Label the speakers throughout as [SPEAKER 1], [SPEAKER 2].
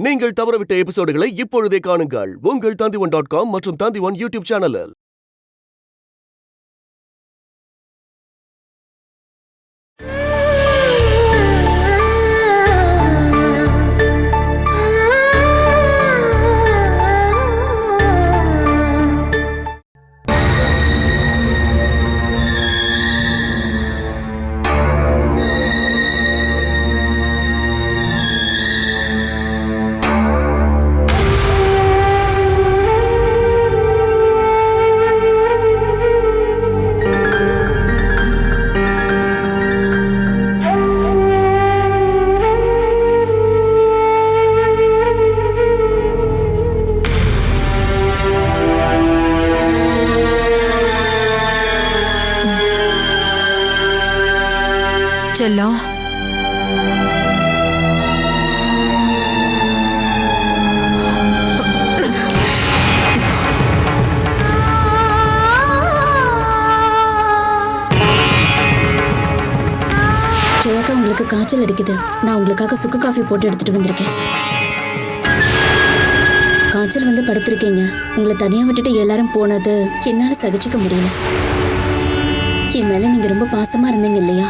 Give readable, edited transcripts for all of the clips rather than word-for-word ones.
[SPEAKER 1] நீங்கள் தவறவிட்ட எபிசோடுகளை இப்பொழுதே காணுங்கள் உங்கள் Tandivan.com மற்றும் Tandivan யூடியூப் சேனலில்.
[SPEAKER 2] செல்லம்,
[SPEAKER 3] ஜெயாக்கா, உங்களுக்கு காய்ச்சல் அடிக்குது. நான் உங்களுக்காக சுக்கு காஃபி போட்டு எடுத்துட்டு வந்திருக்கேன். காய்ச்சல் வந்து படுத்திருக்கீங்க. உங்களை தனியா விட்டுட்டு எல்லாரும் போனது என்னால சகிச்சுக்க முடியல. என் மேல நீங்க ரொம்ப பாசமா இருந்தீங்க இல்லையா?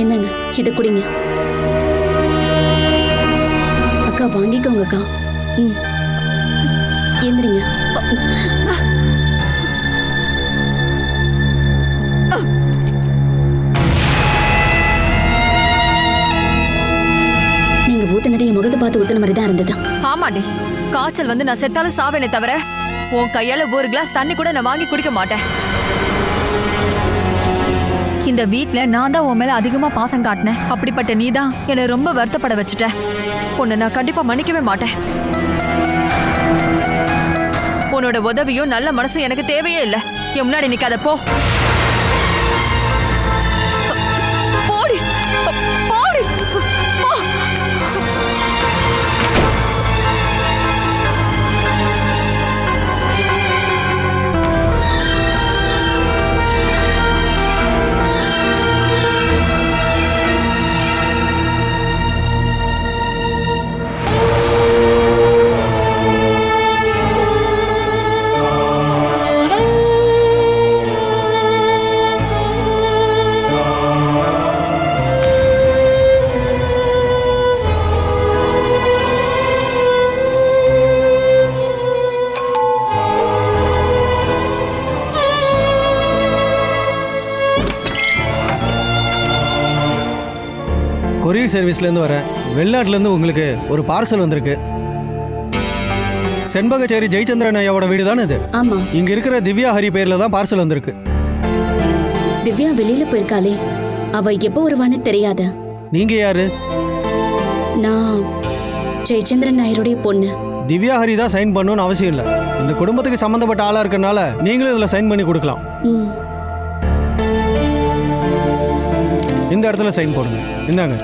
[SPEAKER 3] என்னங்க, இத குடிங்க. அக்கா, வாங்கிக்கோங்க அக்கா. எந்திரிங்க. நீங்க ஊத்துனது என் முகத்தை பார்த்து ஊத்துன மாதிரி தான் இருந்தது.
[SPEAKER 2] ஆமாடி, காய்ச்சல் வந்து நான் செத்தாலும் சாவேனே தவிர உன் கையால ஒரு கிளாஸ் தண்ணி கூட நான் வாங்கி குடிக்க மாட்டேன். இந்த வீட்ல நான் தான் உன் மேல அதிகமா பாசம் காட்டினேன். அப்படிப்பட்ட நீ தான் என்னை ரொம்ப வருத்தப்பட வச்சுட்ட. உன்னை நான் கண்டிப்பா மன்னிக்கவே மாட்டேன். உன்னோட உதவியும் நல்ல மனசும் எனக்கு தேவையே இல்லை. என் முன்னாடி நிக்காத, போ. போடி போடி போ.
[SPEAKER 4] கொரியர் சர்வீஸ்லேருந்து வரேன். வெளிநாட்டிலேருந்து உங்களுக்கு ஒரு பார்சல் வந்திருக்கு. செண்பகச்சேரி ஜெயச்சந்திரன் ஐயாவோட வீடு தானே இது?
[SPEAKER 3] ஆமா.
[SPEAKER 4] இங்க இருக்கிற திவ்யா ஹரி பேர்ல தான் பார்சல் வந்திருக்கு.
[SPEAKER 3] திவ்யா வெளியில போயிருக்காளே, அவ எப்போ வருவான்னு தெரியாது.
[SPEAKER 4] நீங்க யாரு?
[SPEAKER 3] நான் ஜெயச்சந்திரன் நாயருடைய பொண்ணு.
[SPEAKER 4] திவ்யா ஹரி தான் சைன் பண்ணணும்னு அவசியம் இல்லை. இந்த குடும்பத்துக்கு சம்பந்தப்பட்ட ஆளா இருக்கனால நீங்களும் இதுல சைன் பண்ணி கொடுக்கலாம். இந்த இடத்துல சைன் போடுங்க. இந்தாங்க.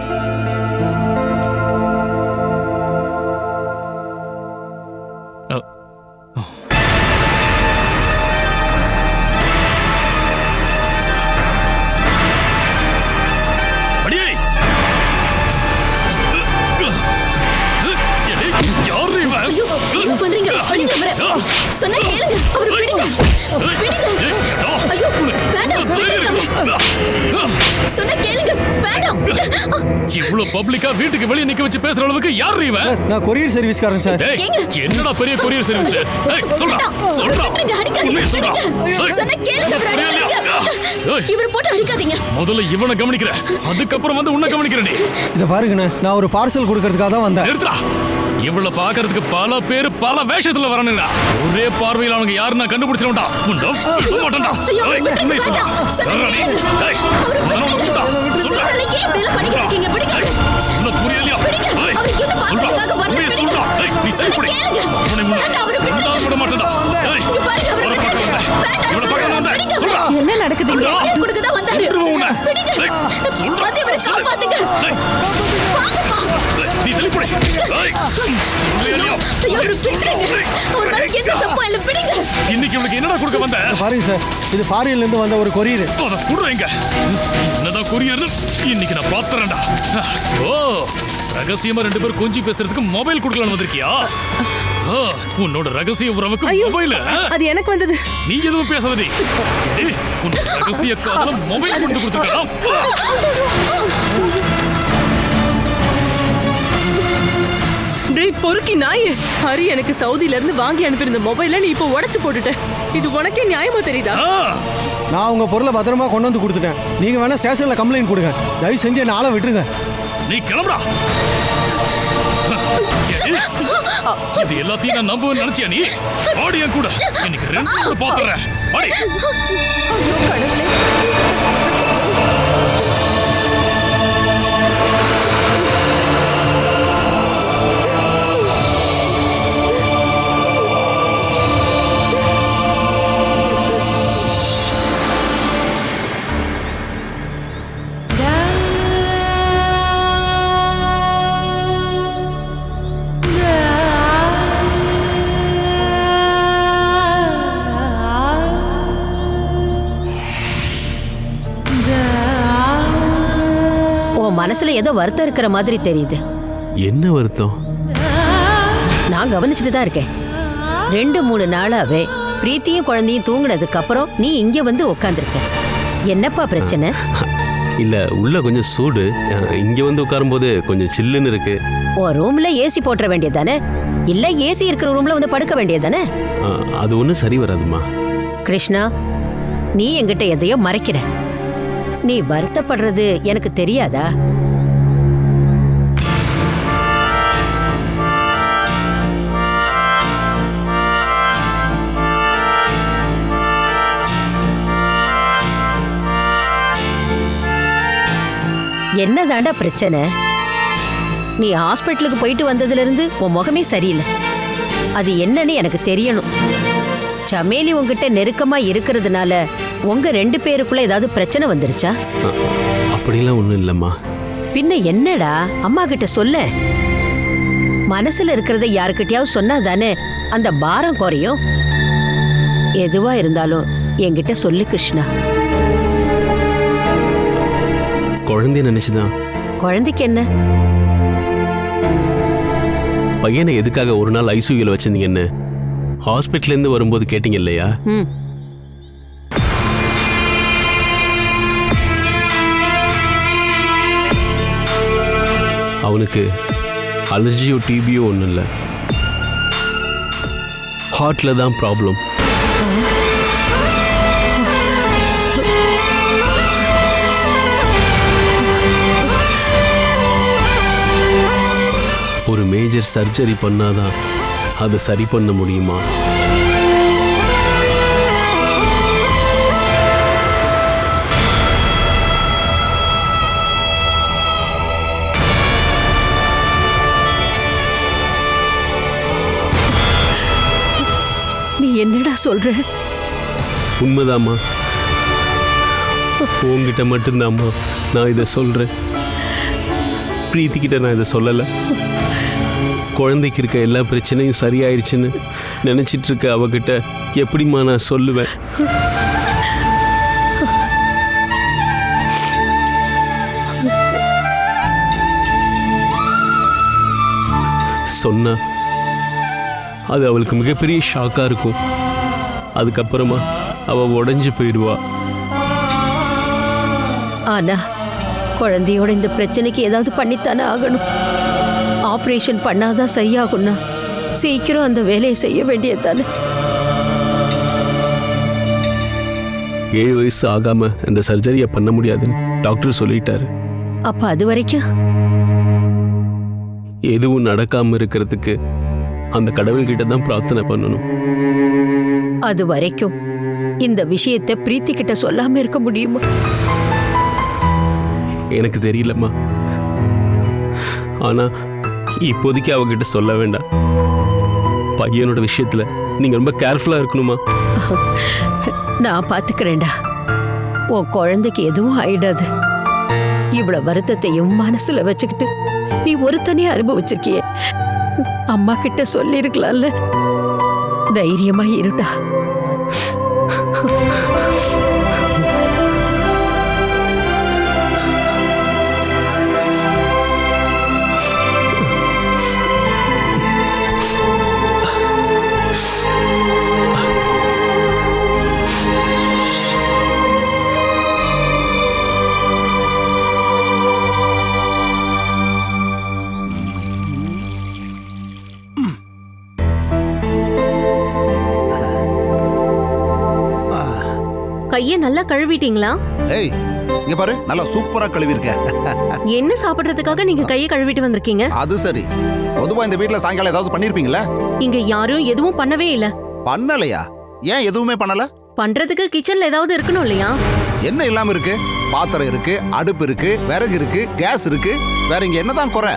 [SPEAKER 5] இவ்வளவு பப்ளிக்கா வீட்டுக்கு வெளிய நிக்க வச்சு பேசுற அளவுக்கு யார் இவன்?
[SPEAKER 4] நான் கொரியர் சர்வீஸ்காரன் சார்.
[SPEAKER 5] என்னடா பெரிய கொரியர் சர்வீஸ்? சொல்றா சொல்றா
[SPEAKER 3] சொன்ன கேளுங்க. இவர் போட்டு அடிக்காதீங்க.
[SPEAKER 5] முதல்ல இவனை கவனிக்கிற, அதுக்கப்புறம் வந்து உன்னை கவனிக்கிறேன்.
[SPEAKER 4] இத பாருங்கண்ணே, நான் ஒரு பார்சல் கொடுக்கறதுக்காக தான் வந்தேன்.
[SPEAKER 5] நிறுத்துடா. இவ்வளவு பாக்குறதுக்கு பல பேர் பல வேஷத்துல வரணுங்கடா. ஒரே பார்வையில் அவங்க யாருன்னா கண்டுபிடிச்சிடா.
[SPEAKER 2] என்ன நடக்குது?
[SPEAKER 5] இன்னைக்கு இவனுக்கு என்னடா கொடுக்க வந்த?
[SPEAKER 4] பாருங்க சார், இது ஃபாரின்ல இருந்து வந்த ஒரு கொரியர்.
[SPEAKER 5] அத குடுறேங்க. என்னதான் கொரியர் இன்னைக்கு நான் பாத்துறேன்டா. ஓ ரகசியமா 2 பேரும் கொஞ்சி பேசுறதுக்கு மொபைல் கொடுக்கலாம்னு வந்திருக்கியா? உன்னோட ரகசிய உறவுக்கு மொபைல்.
[SPEAKER 6] அது எனக்கு வந்தது.
[SPEAKER 5] நீ எதுவும் பேசாதடி. உன் ரகசிய காதல மொபைல் கொண்டு கொடுத்துக்கலாம்.
[SPEAKER 6] டேய் பொறுக்கி நாயே, ஹரி எனக்கு சவுதில இருந்து வாங்கி அனுப்பியிருந்த மொபைலை நீ இப்போ உடைச்சு போட்டுட்ட. இது உனக்கே நியாயமா தெரியுதா?
[SPEAKER 4] நான் உங்க பொருளை பத்திரமா கொண்டு வந்து கொடுத்துட்டேன். நீங்க வேணா ஸ்டேஷன்ல கம்ப்ளைண்ட் கொடுங்க. தயவு செஞ்சு என்ன ஆளை விட்டுருங்க.
[SPEAKER 5] நீ கிளம்புடா. இது எல்லாத்தையும் நான் நம்புவேன்னு நினைச்சியா நீ? ஆடிய கூட இன்னைக்கு 2 பாத்துறேன். ஆடி.
[SPEAKER 6] ஐயோ கடவுளே.
[SPEAKER 7] மனசுல ஏதோ வருத்தம் இருக்கிற மாதிரி தெரியுது.
[SPEAKER 8] என்ன வருத்தம்?
[SPEAKER 7] நான் கவனிச்சுட்டு தான் இருக்கேன். 2-3 நாளாவே பிரீத்தியும் குழந்தையும் தூங்குனதுக்கு அப்புறம் நீ இங்க வந்து உட்காந்துருக்க. என்னப்பா பிரச்சனை?
[SPEAKER 8] இல்ல, உள்ள கொஞ்சம் சூடு. இங்க வந்து உட்காரும்போது கொஞ்சம் சில்லுன்னு இருக்கு.
[SPEAKER 7] உன் ரூம்ல ஏசி போட்டுற வேண்டியதானே? இல்ல ஏசி இருக்கிற ரூம்ல வந்து படுக்க வேண்டியதானே?
[SPEAKER 8] அது ஒன்றும் சரி வராதுமா.
[SPEAKER 7] கிருஷ்ணா, நீ என்கிட்ட எதையோ மறைக்கிற. நீ வருத்தப்படுறது எனக்கு தெரியாதா? என்னதாண்டா பிரச்சனை? நீ ஹாஸ்பிட்டலுக்கு போயிட்டு வந்ததுல இருந்து உன் முகமே சரியில்லை. அது என்னன்னு எனக்கு தெரியணும். சமேலி உங்ககிட்ட நெருக்கமா இருக்கிறதுனால உங்க 2 பேருக்குள்ள ஏதாவது பிரச்சனை வந்துருச்சா?
[SPEAKER 8] அப்படிலாம் ஒண்ணும் இல்லம்மா.
[SPEAKER 7] பின்ன என்னடா, அம்மா கிட்ட சொல்ல. மனசுல இருக்கிறத யாருக்கிட்டயாவது சொன்னாதானே அந்த பாரம் குறையும். எதுவா இருந்தாலும் என்கிட்ட சொல்லு கிருஷ்ணா.
[SPEAKER 8] குழந்தைய நினைச்சுதான்.
[SPEAKER 7] குழந்தைக்கு என்ன?
[SPEAKER 8] பையனை எதுக்காக ஒரு நாள் ஐசியூல வச்சிருந்தீங்கன்னு ஹாஸ்பிட்டல்ல இருந்து வரும்போது கேட்டீங்க இல்லையா? அவனுக்கு அலர்ஜியோ டிபியோ ஒன்றும் இல்லை, ஹார்ட்ல தான் ப்ராப்ளம். ஒரு மேஜர் சர்ஜரி பண்ணாதான் அதை சரி பண்ண முடியுமா?
[SPEAKER 7] நீ என்னடா சொல்ற?
[SPEAKER 8] உண்மைதாம்மா. உங்ககிட்ட மட்டும்தாம்மா நான் இதை சொல்றேன். பிரீத்திக்கிட்ட நான் இதை சொல்லலை. குழந்தைக்கு இருக்க எல்லா பிரச்சனையும் சரியாயிடுச்சுன்னு நினைச்சிட்டு இருக்க அவகிட்ட எப்படிம்மா நான் சொல்லுவேன்? சொன்னா அது அவளுக்கு மிகப்பெரிய ஷாக்கா இருக்கும். அதுக்கப்புறமா அவ உடைஞ்சு போயிடுவா.
[SPEAKER 7] ஆனா குழந்தையோட இந்த பிரச்சனைக்கு ஏதாவது பண்ணித்தானே ஆகணும். ஆபரேஷன் பண்ணாதான் சரியாகும்னா சீக்கிரம் அந்த வேலையை செய்ய வேண்டியதானே?
[SPEAKER 8] 7 வயசு ஆகாம இந்த சர்ஜரியை பண்ண முடியாதுன்னு டாக்டர் சொல்லிட்டாரு.
[SPEAKER 7] அப்ப அது வரைக்கும்
[SPEAKER 8] எதுவும் நடக்காம இருக்கிறதுக்கு அந்த கடவுள்கிட்ட தான் பிரார்த்தனை பண்ணணும்.
[SPEAKER 7] அது வரைக்கும் இந்த விஷயத்தை பிரீத்தி கிட்ட சொல்லாம இருக்க முடியுமா?
[SPEAKER 8] எனக்கு தெரியலம்மா. ஆனா இப்போதைக்கு அவகிட்ட சொல்ல வேண்டாம். பையனோட விஷயத்துல நீங்க ரொம்ப கேர்ஃபுல்லா இருக்கணுமா?
[SPEAKER 7] நான் பாத்துக்கிறேன்டா. உன் குழந்தைக்கு எதுவும் ஆயிடாது. இவ்வளவு வருத்தத்தையும் மனசுல வச்சுக்கிட்டு நீ ஒருத்தனே அனுபவிச்சிருக்கிய. அம்மா கிட்ட சொல்லிருக்கலாம்ல. தைரியமா இருடா.
[SPEAKER 6] கைய நல்லா கழுவிட்டீங்களா?
[SPEAKER 9] ஏய் இங்க பாரு, நல்லா சூப்பரா கழுவி இருக்க.
[SPEAKER 6] என்ன சாப்பிடுறதுக்காக நீங்க கையை கழுவிட்டு வந்திருக்கீங்க?
[SPEAKER 9] அது சரி, பொதுவா இந்த வீட்ல சாயங்காலம் ஏதாவது பண்ணிருப்பீங்களா?
[SPEAKER 6] இங்க யாரும் எதுவும் பண்ணவே இல்ல.
[SPEAKER 9] பண்ணலையா? ஏன் எதுவுமே பண்ணல?
[SPEAKER 6] பண்றதுக்கு கிச்சன்ல ஏதாவது இருக்கணும் இல்லையா?
[SPEAKER 9] என்ன இல்லாம இருக்கு? பாத்திரம் இருக்கு, அடுப்பு இருக்கு, விறகு இருக்கு, கேஸ் இருக்கு. வேற இங்க என்னதான் குறை?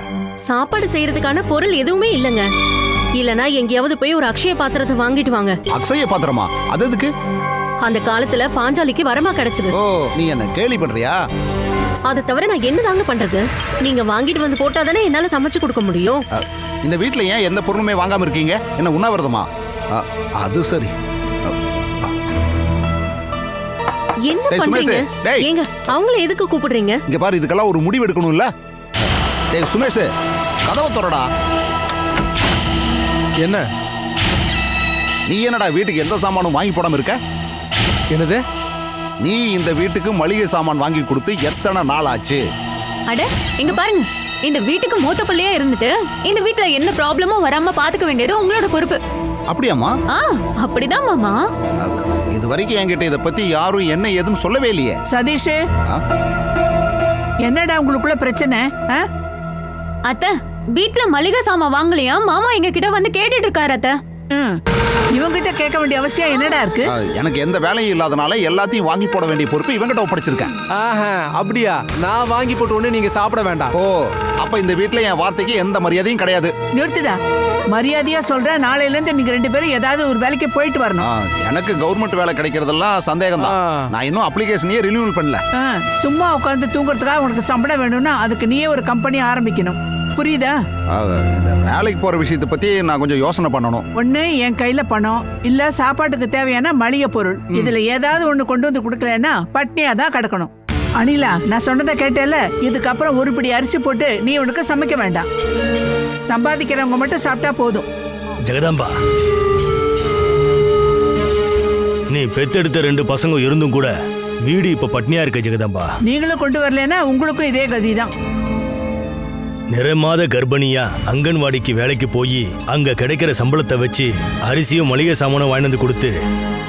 [SPEAKER 6] சாப்பாடு செய்யறதுக்கான பொருள் எதுவுமே இல்லங்க. இல்லனா எங்கேயாவது போய் ஒரு அக்ஷய பாத்திரத்தை வாங்கிட்டு வாங்க.
[SPEAKER 9] அக்ஷய பாத்திரமா? அது எதுக்கு?
[SPEAKER 6] அந்த காலத்துல பாஞ்சாலிக்கு வரமா கிடைச்சது.
[SPEAKER 9] ஓ, நீ என்ன கேலி பண்றியா?
[SPEAKER 6] அதை தவிர நான் என்னதாங்க பண்றது? நீங்க வாங்கிட்டு வந்து போட்டாதானே என்னால சமைச்சு கொடுக்க முடியும்.
[SPEAKER 9] இந்த வீட்ல ஏன் எந்த பொருளுமே வாங்காம இருக்கீங்க? என்ன உண்ணாவிரதமா? அது சரி.
[SPEAKER 6] என்ன
[SPEAKER 9] டேய்,
[SPEAKER 6] பண்றீங்க?
[SPEAKER 9] சுமேஷ், டேய்.
[SPEAKER 6] ஏங்க அவங்கள எதுக்கு கூப்பிடுறீங்க?
[SPEAKER 9] இங்க பாரு, இதுக்கெல்லாம் ஒரு முடிவு எடுக்கணும்ல. டேய் சுமேஷ், கதவை திறடா.
[SPEAKER 10] என்ன?
[SPEAKER 9] நீ என்னடா வீட்டுக்கு எந்த சாமானும் வாங்கி போடாம இருக்க?
[SPEAKER 10] என்னது?
[SPEAKER 9] நீ இந்த வீட்டுக்கு மளிகை சாமான் வாங்கி கொடுத்து எத்தனை நாள் ஆச்சு?
[SPEAKER 2] அட இங்க பாருங்க, இந்த வீட்டுக்கு மூத்த பிள்ளையா இருந்துட்டு இந்த வீட்ல என்ன ப்ராப்ளமும் வராம பாத்துக்க வேண்டியது உங்களோட பொறுப்பு.
[SPEAKER 9] அப்படியாம்மா?
[SPEAKER 2] அப்படிதான் மாமா.
[SPEAKER 9] இது வரைக்கும் என்கிட்ட இதை பத்தி யாரும் என்ன ஏதும் சொல்லவே இல்லையே.
[SPEAKER 11] சதீஷ், என்னடா உங்களுக்குள்ள பிரச்சனை?
[SPEAKER 2] அத்தை, வீட்ல மளிகை சாமான் வாங்கலையா? மாமா எங்க கிட்ட வந்து கேட்டுட்டு இருக்காரு அத்தை.
[SPEAKER 11] இவங்கிட்ட கேட்க வேண்டிய அவசியம் என்னடா இருக்கு?
[SPEAKER 9] எனக்கு எந்த வேலையும் இல்லாதனால எல்லாத்தையும் வாங்கி போட வேண்டிய பொறுப்பு இவங்கிட்ட ஒப்படைச்சிருக்கேன்.
[SPEAKER 10] அப்படியா? நான் வாங்கி போட்ட உடனே நீங்க சாப்பிட வேண்டாம்.
[SPEAKER 9] ஓ, அப்ப இந்த வீட்ல என் வார்த்தைக்கு எந்த மரியாதையும் கிடையாது.
[SPEAKER 11] நிறுத்துடா. மரியாதையா சொல்ற, நாளையில இருந்து நீங்க 2 பேரும் ஏதாவது ஒரு வேலைக்கு போயிட்டு வரணும்.
[SPEAKER 9] எனக்கு கவர்மெண்ட் வேலை கிடைக்கிறதெல்லாம் சந்தேகம் தான். நான் இன்னும் அப்ளிகேஷனையே ரினியூவல் பண்ணல.
[SPEAKER 11] சும்மா உட்காந்து தூங்குறதுக்காக உனக்கு சம்பளம் வேணும்னா அதுக்கு நீயே ஒரு கம்பெனி ஆரம்பிக்கணும். புரியுதா?
[SPEAKER 9] இந்த வேலைக்கு போற விஷயத்தை பத்தி நான் கொஞ்சம் யோசனை பண்ணணும்.
[SPEAKER 11] ஒண்ணு என் கையில பணம், இல்ல சாப்பாட்டுக்கு தேவையான மளிகை பொருள். இதுல ஏதாவது ஒண்ணு கொண்டு வந்து கொடுக்கலன்னா பட்னியா தான் கிடக்கணும். அனிலா, நான் சொன்னதை கேட்டேல, இதுக்கப்புறம் ஒரு பிடி அரிசி போட்டு நீ உனக்கு சமைக்க வேண்டாம். சம்பாதிக்கிறவங்க மட்டும் சாப்பிட்டா போதும்.
[SPEAKER 12] ஜெகதாம்பா, நீ பெத்தெடுத்த 2 பசங்க இருந்தும் கூட வீடு இப்ப பட்னியா இருக்க ஜெகதாம்பா.
[SPEAKER 11] நீங்களும் கொண்டு வரலன்னா உங்களுக்கும் இதே கதிதான்.
[SPEAKER 12] நிறைமாத கர்ப்பிணியா அங்கன்வாடிக்கு வேலைக்கு போய் அங்க கிடைக்கிற சம்பளத்தை வச்சு அரிசியும் மளிகை சாமானும் வாங்கி வந்து கொடுத்து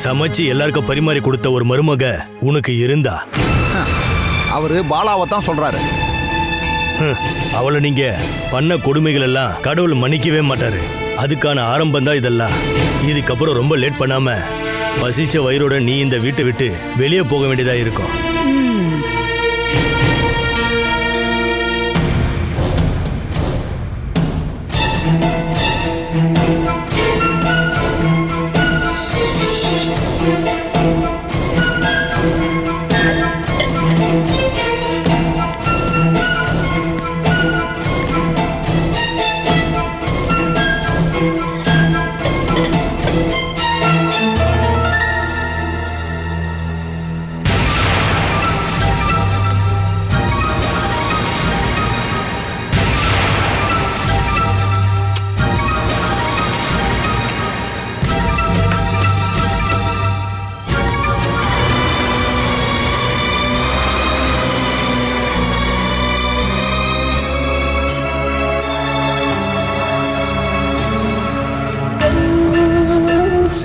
[SPEAKER 12] சமைச்சு எல்லாருக்கும் பரிமாறி கொடுத்த ஒரு மருமக உனக்கு இருந்தா?
[SPEAKER 9] அவரு பாலாவை தான் சொல்றாரு.
[SPEAKER 12] அவளை நீங்க பண்ண கொடுமைகள் எல்லாம் கடவுள் மன்னிக்கவே மாட்டாரு. அதுக்கான ஆரம்பம் தான் இதெல்லாம். இதுக்கப்புறம் ரொம்ப லேட் பண்ணாம பசிச்ச வயிறோட நீ இந்த வீட்டை விட்டு வெளியே போக வேண்டியதா இருக்கும்.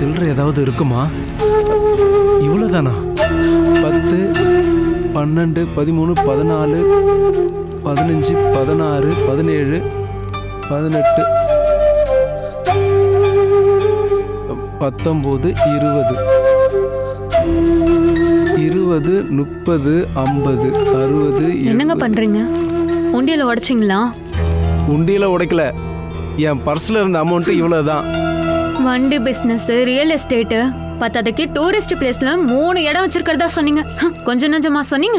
[SPEAKER 10] சில்லறை ஏதாவது இருக்குமா? இவ்வளவுதானா? 10, 12, 13, 14, 15, 16, 17, 18, 19, 20, 20, 30, 50, 60.
[SPEAKER 2] என்னங்க பண்றீங்க? உண்டியல உடைச்சிங்களா?
[SPEAKER 10] உண்டியல உடைக்கல. என் பர்ஸ்ல இருந்த அமௌண்ட் இவ்வளவுதான்.
[SPEAKER 2] வண்டி பிசினஸ், ரியல் எஸ்டேட், பத்தாதக்கு டூரிஸ்ட் பிளேஸ்ல 3 இடம் வச்சிருக்கிறதா சொன்னீங்க. கொஞ்சம் நஞ்சமா சொன்னீங்க.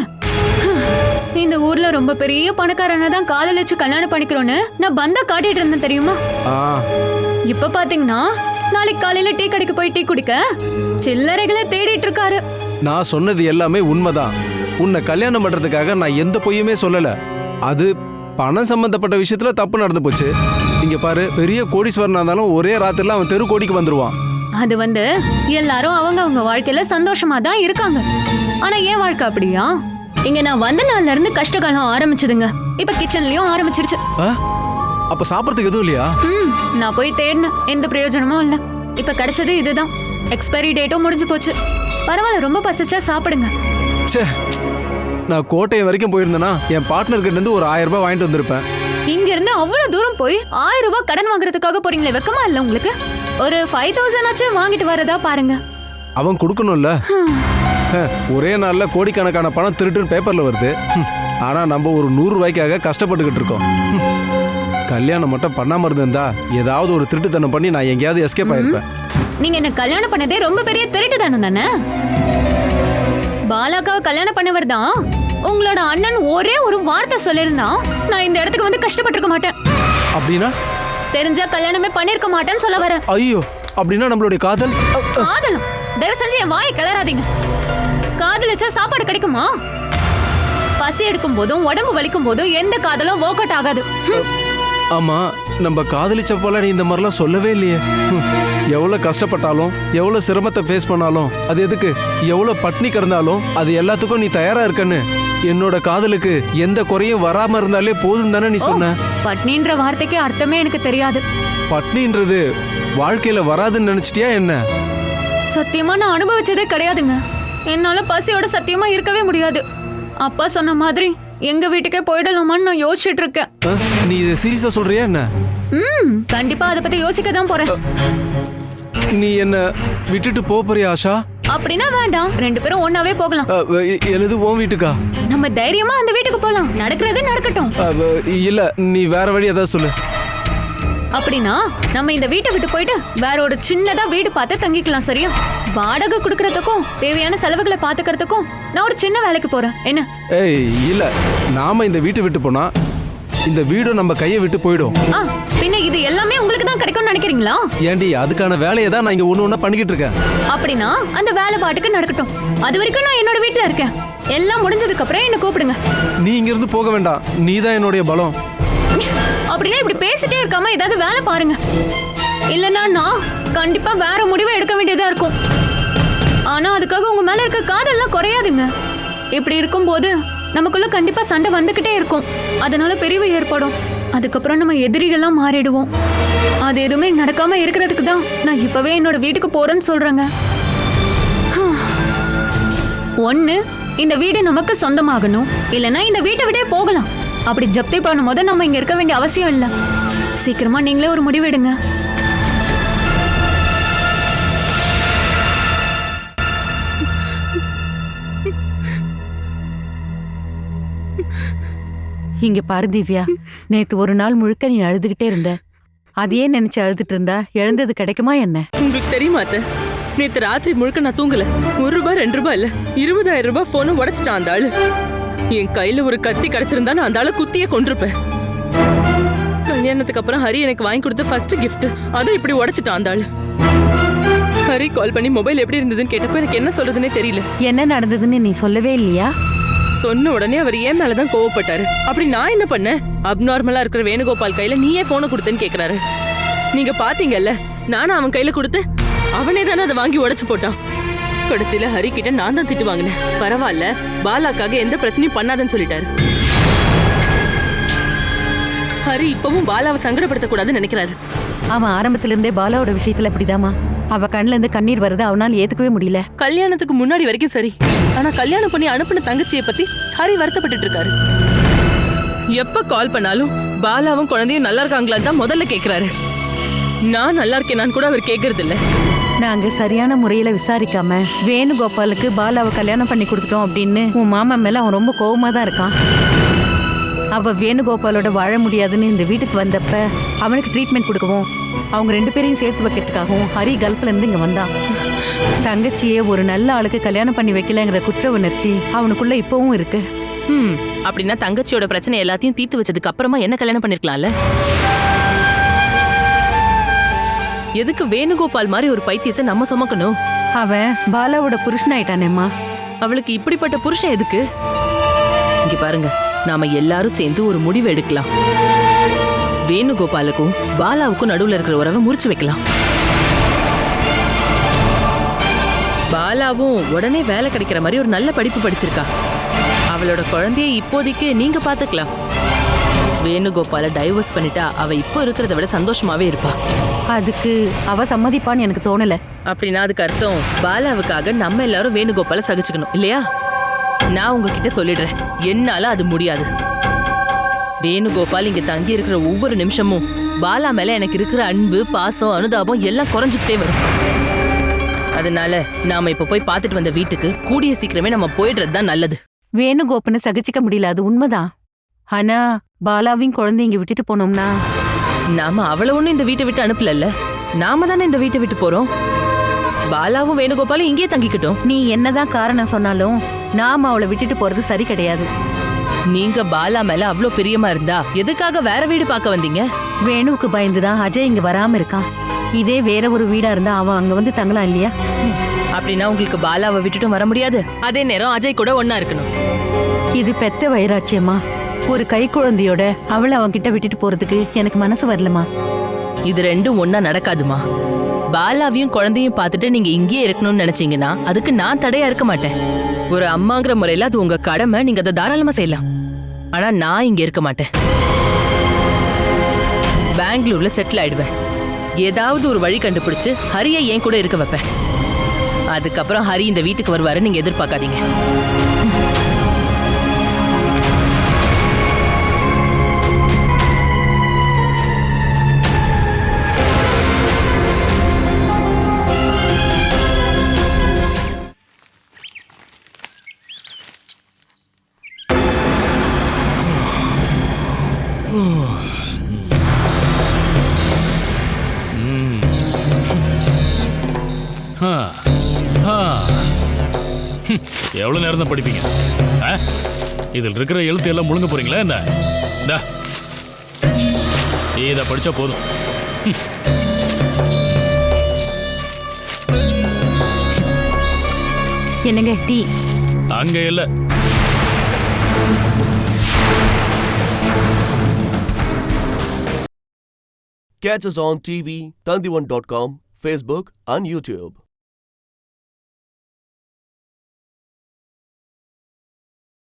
[SPEAKER 2] இந்த ஊர்ல ரொம்ப பெரிய பணக்காரனை தான் காதலிச்சு கல்யாணம் பண்ணிக்கிறோன்னு நான் பந்தா காட்டிட்டு இருந்தேன் தெரியுமா? இப்ப பாத்தீங்கன்னா நாளைக்கு காலையில டீ கடைக்கு போய் டீ குடிக்க சில்லறைகளை தேடிட்டு இருக்காரு.
[SPEAKER 10] நான் சொன்னது எல்லாமே உண்மைதான். உன்னை கல்யாணம் பண்றதுக்காக நான் எந்த பொய்யுமே சொல்லல. அது பணம் சம்பந்தப்பட்ட விஷயத்துல தப்பு நடந்து போச்சு. இங்க பாரு, பெரிய கோடீஸ்வரனா இருந்தாலும் ஒரே ராத்திரில அவன் தெரு கோடிக்கு வந்துருவான்.
[SPEAKER 2] அது எல்லாரும் அவங்க வாழ்க்கையில சந்தோஷமா தான் இருக்காங்க. ஆனா என் வாழ்க்கை அப்படியா? இங்க நான் வந்த நாள்ல இருந்து கஷ்டகாலம் ஆரம்பிச்சதுங்க. இப்ப கிச்சன்லயும் ஆரம்பிச்சிடுச்சு.
[SPEAKER 10] அப்ப சாப்பிடறதுக்கு எதுவும் இல்லையா?
[SPEAKER 2] நான் போய் தேடினேன், எந்த பிரயோஜனமும் இல்ல. இப்ப கிடைச்சது இதுதான். எக்ஸ்பைரி டேட்டும் முடிஞ்சு போச்சு. பரவாயில்ல, ரொம்ப பசிச்சா சாப்பிடுங்க.
[SPEAKER 10] ச்சே, நான் கோட்டை வரைக்கும் போயிருந்தேன்னா என் பார்ட்னர் கிட்ட இருந்து ஒரு 1000 ரூபாய் வாங்கிட்டு வந்திருப்பேன்.
[SPEAKER 2] இங்க இருந்து அவ்வளவு தூரம் போய் 1000 ரூபாய் கடன் வாங்குறதுக்காக போறீங்களே, வெக்கமா இல்ல உங்களுக்கு? ஒரு 5000 ஆச்சும் வாங்கிட்டு வரதா பாருங்க.
[SPEAKER 10] அவன் கொடுக்கணும்ல. ஒரே நாள்ல கோடிக்கணக்கான பணம் திருட்டுன்னு பேப்பர்ல வருது. ஆனா நம்ம ஒரு 100 ரூபாய்க்காக கஷ்டப்பட்டுக்கிட்டு இருக்கோம். கல்யாணம் மட்டும் பண்ணாம இருந்திருந்தா ஏதாவது ஒரு திருட்டுத்தனம் பண்ணி நான் எங்கேயாவது எஸ்கேப் ஆயிருப்பேன்.
[SPEAKER 2] நீங்க என்ன கல்யாணம் பண்ணதே ரொம்ப பெரிய திருட்டுதானம் தானே? பாலாக்காவை கல்யாணம் பண்ணவர் தான் உங்களோட அண்ணன் ஒரே ஒரு வார்த்தை சொல்லியிருந்தான், நான் இந்த இடத்துக்கு வந்து கஷ்டப்பட்டிருக்க மாட்டேன்.
[SPEAKER 10] அப்படின்னா
[SPEAKER 2] தெரிஞ்சா கல்யாணமே பண்ணிருக்க மாட்டேன்னு சொல்ல வரேன்.
[SPEAKER 10] ஐயோ, அப்படின்னா நம்மளுடைய காதல்?
[SPEAKER 2] காதலும் தயவு செஞ்சு என் வாயை கிளறாதீங்க. காதலிச்சா சாப்பாடு கிடைக்குமா? பசி எடுக்கும் போதும் உடம்பு வலிக்கும் போதும் எந்த காதலும் ஒர்க் அவுட் ஆகாது.
[SPEAKER 10] ஆமா, நம்ம காதலிச்ச போல நீ இந்த மாதிரிலாம் சொல்லவே இல்லையே. எவ்வளவு கஷ்டப்பட்டாலும் எவ்வளவு சிரமத்தை ஃபேஸ் பண்ணாலும் அது எதுக்கு, எவ்வளவு பட்னி கிடந்தாலும் அது எல்லாத்துக்கும் நீ தயாரா இருக்கன்னு, என்னோட காதலுக்கு எந்த குறையும் வராம இருந்தாலே போதும் தானே நீ சொன்ன.
[SPEAKER 2] பட்னின்ற வார்த்தைக்கு அர்த்தமே எனக்கு தெரியாது.
[SPEAKER 10] பட்னின்றது வாழ்க்கையில வராதுன்னு நினைச்சிட்டியா என்ன?
[SPEAKER 2] சத்தியமா நான் அனுபவிச்சதே கிடையாதுங்க. என்னால பசியோட சத்தியமா இருக்கவே முடியாது. அப்பா சொன்ன மாதிரி எங்க வீட்டுக்கே போயிடலாமான்னு நான் யோசிச்சுட்டு இருக்கேன்.
[SPEAKER 10] நீ இதை சீரியஸா சொல்றியா என்ன?
[SPEAKER 2] கண்டிப்பா அதை பத்தி யோசிக்க தான் போறேன்.
[SPEAKER 10] நீ என்ன விட்டுட்டு போறியா ஆஷா?
[SPEAKER 2] அப்படின்னா வேண்டாம், 2 பேரும் ஒன்னாவே போகலாம்.
[SPEAKER 10] எனது உன் வீட்டுக்கா?
[SPEAKER 2] நம்ம தைரியமா அந்த வீட்டுக்கு போலாம். நடக்கிறது நடக்கட்டும்.
[SPEAKER 10] இல்ல, நீ வேற வழி ஏதாவது சொல்லு.
[SPEAKER 2] அப்படின்னா நம்ம இந்த வீட்டை விட்டு போயிட்டு வேற ஒரு சின்னதா வீடு பார்த்து தங்கிக்கலாம், சரியா? வாடகை கொடுக்கறதுக்கும் தேவையான செலவுகளை பாத்துக்கிறதுக்கும் நான் ஒரு சின்ன வேலைக்கு போறேன், என்ன?
[SPEAKER 10] ஏய் இல்ல, நாம இந்த வீட்டை விட்டு போனா இந்த வீடும் நம்ம கையை விட்டு போயிடும்.
[SPEAKER 2] பின்ன இது எல்லாமே உங்களுக்கு தான் கிடைக்கும்னு நினைக்கிறீங்களா?
[SPEAKER 10] ஏண்டி, அதுக்கான வேலையை தான் நான் இங்க ஒண்ணு பண்ணிக்கிட்டு இருக்கேன்.
[SPEAKER 2] அப்படின்னா அந்த வேலை பாட்டுக்கு நடக்கட்டும். அது வரைக்கும் நான் என்னோட வீட்டுல இருக்கேன். எல்லாம் முடிஞ்சதுக்கு அப்புறம் என்ன கூப்பிடுங்க.
[SPEAKER 10] நீ இங்க இருந்து போக வேண்டாம், நீ தான் என்னுடைய பலம்.
[SPEAKER 2] அப்படின்னா இப்படி பேசிட்டே இருக்காம ஏதாவது வேலை பாருங்க. இல்லைன்னா நான் கண்டிப்பா வேற முடிவை எடுக்க வேண்டியதா இருக்கும். ஆனா அதுக்காக உங்க மேல இருக்க காதெல்லாம் குறையாதுங்க. இப்படி இருக்கும்போது நமக்குள்ள கண்டிப்பா சண்டை வந்துகிட்டே இருக்கும். அதனால பிரிவு ஏற்படும். அதுக்கப்புறம் நம்ம எதிரிகள்லாம் மாறிடுவோம். அது எதுவுமே நடக்காம இருக்கிறதுக்கு தான் நான் இப்பவே என்னோட வீட்டுக்கு போறேன்னு சொல்றேங்க. ஒண்ணு, இந்த வீடு நமக்கு சொந்தமாகணும். இல்லைன்னா இந்த வீட்டை விட்டே போகலாம். அப்படி ஜப்தி பண்ணும் போது நம்ம இங்க இருக்க வேண்டிய அவசியம் இல்லை. சீக்கிரமா நீங்களே ஒரு முடிவெடுங்க.
[SPEAKER 13] இங்க பாரு திவ்யா, நேத்து ஒரு நாள் முழுக்க நீ அழுதுகிட்டே இருந்த. அதையே நினைச்சு அழுதுட்டு இருந்தா எழுந்தது கிடைக்குமா என்ன?
[SPEAKER 6] உங்களுக்கு தெரியுமா அத்தை, நேத்து ராத்திரி முழுக்க நான் தூங்கல. 1 ரூபாய் 2 ரூபாய் இல்ல, 20,000 ரூபாய் போனை உடைச்சிட்டான் அந்த ஆளு. என் கையில ஒரு கத்தி கிடைச்சிருந்தா நான் அந்த ஆளை குத்தியே கொண்டிருப்பேன். கல்யாணத்துக்கு அப்புறம் ஹரி எனக்கு வாங்கி கொடுத்த ஃபர்ஸ்ட் கிஃப்ட் அதை இப்படி உடைச்சிட்டான் அந்த ஆளு. ஹரி கால் பண்ணி மொபைல் எப்படி இருந்ததுன்னு கேட்டப்ப எனக்கு என்ன சொல்றதுன்னே தெரியல.
[SPEAKER 13] என்ன நடந்ததுன்னு நீ சொல்லவே இல்லையா?
[SPEAKER 6] சொன்ன உடனே அவர் ஏன் மேலதான் கோவப்பட்டாரு. அப்படி நான் என்ன பண்ணேன்? அப்நார்மலா இருக்கிற வேணுகோபால் கையில நீயே போனை கொடுத்தேன்னு கேக்குறாரு. நீங்க பாத்தீங்கல்ல, நானும் அவன் கையில கொடுத்து அவனே தானே அதை வாங்கி உடைச்சு போட்டான். கடைசியில ஹரி கிட்ட நான் தான் திட்டு வாங்கினேன். பரவாயில்ல, பாலாக்காக எந்த பிரச்சனையும் பண்ணாதன்னு சொல்லிட்டாரு. ஹரி இப்பவும் பாலாவை சங்கடப்படுத்த கூடாதுன்னு நினைக்கிறாரு.
[SPEAKER 13] அவன் ஆரம்பத்துல இருந்தே பாலாவோட விஷயத்துல இப்படிதாமா. அவ கண்ணுல இருந்து கண்ணீர் வருது, அவனால ஏத்துக்கவே முடியல.
[SPEAKER 6] கல்யாணத்துக்கு முன்னாடி வரைக்கும் சரி, ஆனா கல்யாணம் பண்ணி அனுப்பின தங்கச்சியை பத்தி ஹரி வருத்தப்பட்டு இருக்காரு. எப்ப கால் பண்ணாலும் பாலாவும் குழந்தையும் நல்லா இருக்காங்களான்னு தான் முதல்ல கேக்குறாரு. நான் நல்லா இருக்கேனான்னு கூட அவர் கேக்குறது இல்ல.
[SPEAKER 13] நாங்க சரியான முறையில விசாரிக்காம வேணுகோபாலுக்கு பாலாவை கல்யாணம் பண்ணி கொடுத்துட்டோம் அப்படின்னு உன் மாமா மேல அவன் ரொம்ப கோவமா தான் இருக்கான். அவ வேணுகோபாலோட வாழ முடியாதுன்னு இந்த வீட்டுக்கு வந்தப்ப அவனுக்கு ட்ரீட்மெண்ட் கொடுக்கவும் அவங்க 2 பேரையும் சேர்த்து வைக்கிறதுக்காகவும் ஹரி கல்ஃப்ல இருந்து இங்க வந்தான். தங்கச்சியே ஒரு நல்ல ஆளுக்கு கல்யாணம் பண்ணி வைக்கலங்கிற குற்ற உணர்ச்சி அவனுக்குள்ள இப்பவும் இருக்கு.
[SPEAKER 6] அப்படின்னா தங்கச்சியோட பிரச்சனை எல்லாத்தையும் தீர்த்து வச்சதுக்கு அப்புறமா என்ன கல்யாணம் பண்ணிருக்கலாம்ல? எதுக்கு வேணுகோபால் மாதிரி ஒரு பைத்தியத்தை நம்ம சுமக்கணும்?
[SPEAKER 13] அவன் பாலாவோட புருஷன் ஆயிட்டானேம்மா.
[SPEAKER 6] அவளுக்கு இப்படிப்பட்ட புருஷன் எதுக்கு? இங்க பாருங்க, நாம எல்லாரும் சேர்ந்து ஒரு முடிவு எடுக்கலாம். வேணுகோபாலுக்கும் பாலாவுக்கும் நடுவுல இருக்கிற உறவை முறிச்சு வைக்கலாம். பாலாவும் உடனே வேலை கிடைக்கிற மாதிரி ஒரு நல்ல படிப்பு படிச்சிருக்கா. அவளோட குழந்தைய இப்போதைக்கு நீங்க பாத்துக்கலாம். வேணுகோபால டைவர்ஸ் பண்ணிட்டா அவ இப்போ இருக்கிறத விட சந்தோஷமாவே இருப்பா.
[SPEAKER 13] அதுக்கு அவ சம்மதிப்பான்னு எனக்கு தோணல.
[SPEAKER 6] அப்படின்னா அதுக்கு அர்த்தம் பாலாவுக்காக நம்ம எல்லாரும் வேணுகோபால சகிச்சுக்கணும் இல்லையா? நான் உங்ககிட்ட சொல்லிடுறேன், என்னால அது முடியாது. வேணுகோபால் இங்க தங்கி இருக்கிற ஒவ்வொரு நிமிஷமும் பாலா மேல எனக்கு இருக்கிற அன்பு, பாசம், அனுதாபம் எல்லாம் குறைஞ்சுக்கிட்டே வரும். அதனால நாம இப்ப போய் பார்த்துட்டு வந்த வீட்டுக்கு கூடிய சீக்கிரமே நம்ம போயிடுறது தான் நல்லது.
[SPEAKER 13] வேணுகோப்பனை சகிச்சுக்க முடியல, அது உண்மைதான். ஆனா பாலாவையும் குழந்தை இங்க விட்டுட்டு போனோம்னா
[SPEAKER 6] நாம அவளை ஒண்ணும் இந்த வீட்டை விட்டு அனுப்பல, நாம தானே இந்த வீட்டை விட்டு போறோம். பாலாவும் வேணுகோபாலும் இங்கேயே தங்கிக்கிட்டோம்.
[SPEAKER 13] நீ என்னதான் காரணம் சொன்னாலும் நாம அவளை விட்டுட்டு போறது சரி கிடையாது.
[SPEAKER 6] நீங்க பாலா மேல அவ்வளோ பிரியமா இருந்தா எதுக்காக வேற வீடு பார்க்க வந்தீங்க?
[SPEAKER 13] வேணுவுக்கு பயந்துதான் அஜய் இங்க வராம இருக்கான். இதே வேற ஒரு வீடா இருந்தா அவன் அங்க வந்து தங்கலாம் இல்லையா?
[SPEAKER 6] அப்படின்னா உங்களுக்கு பாலாவை விட்டுட்டும் வர முடியாது, அதே நேரம் அஜய் கூட ஒன்னா இருக்கணும்.
[SPEAKER 13] இது பெத்த வைராச்சியமா? ஒரு கை குழந்தையோட அவளை அவன் கிட்ட விட்டுட்டு போறதுக்கு எனக்கு மனசு வரலமா.
[SPEAKER 6] இது ரெண்டும் ஒன்னா நடக்காதுமா. பாலாவையும் குழந்தையும் பார்த்துட்டு நீங்க இங்கேயே இருக்கணும்னு நினைச்சீங்கன்னா அதுக்கு நான் தடையா இருக்க மாட்டேன். ஒரு அம்மாங்கிற முறையில அது உங்க கடமை, நீங்க அதை தாராளமா செய்யலாம். ஆனா நான் இங்க இருக்க மாட்டேன். பெங்களூர்ல செட்டில் ஆயிடுவேன். ஏதாவது ஒரு வழி கண்டுபிடிச்சு ஹரியை என் கூட இருக்க வைப்பேன். அதுக்கப்புறம் ஹரி இந்த வீட்டுக்கு வருவாரு, நீங்க எதிர்பார்க்காதீங்க.
[SPEAKER 5] எவ்வளவு நேரம் தான் படிப்பீங்க? இதில் இருக்கிற எழுத்து எல்லாம் முழுங்க போறீங்களா என்ன? இதை படிச்சா போதும்.
[SPEAKER 13] என்னங்க டீ?
[SPEAKER 5] அங்க இல்ல.
[SPEAKER 1] Catch us on TV, Tandivan.com, Facebook and YouTube.